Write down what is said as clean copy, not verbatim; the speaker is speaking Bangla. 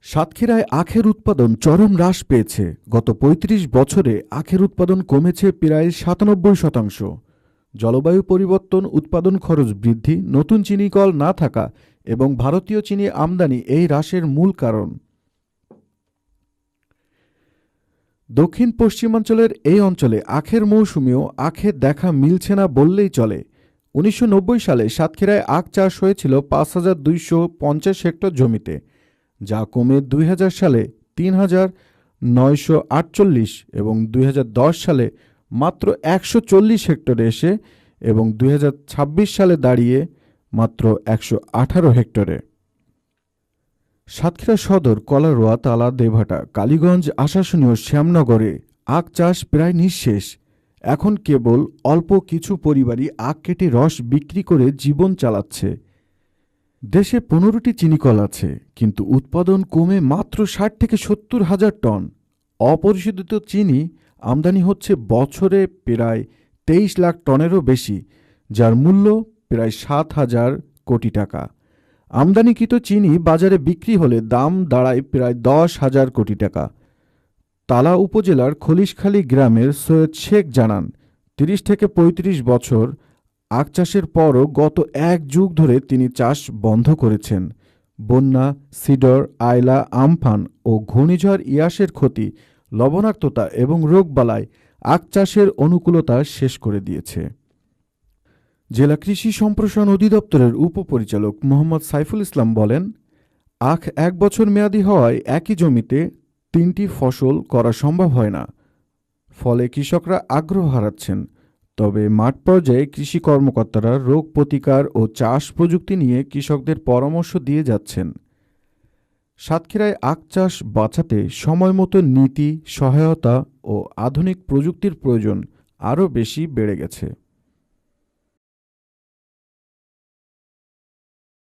সাতক্ষীরায় আখের উৎপাদন চরম হ্রাস পেয়েছে। গত ৩৫ বছরে আখের উৎপাদন কমেছে প্রায় ৯৭%। জলবায়ু পরিবর্তন, উৎপাদন খরচ বৃদ্ধি, নতুন চিনি কল না থাকা এবং ভারতীয় চিনি আমদানি এই হ্রাসের মূল কারণ। দক্ষিণ পশ্চিমাঞ্চলের এই অঞ্চলে আখের মৌসুমেও আখের দেখা মিলছে না বললেই চলে। ১৯৯০ সালে সাতক্ষীরায় আখ চাষ হয়েছিল ৫,২৫০ হেক্টর জমিতে, যা কমে ২০০০ সালে ৩,৯৪৮ এবং ২০১০ সালে মাত্র ১৪০ হেক্টরে এসে এবং ২০২৬ সালে দাঁড়িয়ে মাত্র ১১৮ হেক্টরে। সাতক্ষীরা সদর, কলারোয়া, তালা, দেভাটা, কালীগঞ্জ, আশাশুনি ও শ্যামনগরে আখ চাষ প্রায় নিঃশেষ। এখন কেবল অল্প কিছু পরিবারই আখ কেটে রস বিক্রি করে জীবন চালাচ্ছে। দেশে ১৫টি চিনিকল আছে, কিন্তু উৎপাদন কমে মাত্র ৬০ থেকে ৭০ হাজার টন। অপরিশোধিত চিনি আমদানি হচ্ছে বছরে প্রায় ২৩ লাখ টনেরও বেশি, যার মূল্য প্রায় ৭,০০০ কোটি টাকা। আমদানিকৃত চিনি বাজারে বিক্রি হলে দাম দাঁড়ায় প্রায় ১০,০০০ কোটি টাকা। তালা উপজেলার খলিশখালী গ্রামের সৈয়দ শেখ জানান, ৩০ থেকে ৩৫ বছর আখ চাষের পরও গত ১ যুগ ধরে তিনি চাষ বন্ধ করেছেন। বন্যা, সিডর, আয়লা, আমফান ও ঘূর্ণিঝড় ইয়াসের ক্ষতি, লবণাক্ততা এবং রোগবালাই আখ চাষের অনুকূলতা শেষ করে দিয়েছে। জেলা কৃষি সম্প্রসারণ অধিদপ্তরের উপপরিচালক মোহাম্মদ সাইফুল ইসলাম বলেন, আখ ১ বছর মেয়াদী হওয়ায় একই জমিতে ৩টি ফসল করা সম্ভব হয় না। ফলে কৃষকরা আগ্রহ হারাচ্ছেন। তবে মাঠ পর্যায়ে কৃষি কর্মকর্তারা রোগ প্রতিকার ও চাষ প্রযুক্তি নিয়ে কৃষকদের পরামর্শ দিয়ে যাচ্ছেন। সাতক্ষীরায় আখ চাষ বাঁচাতে সময়মতো নীতি, সহায়তা ও আধুনিক প্রযুক্তির প্রয়োজন আরও বেশি বেড়ে গেছে।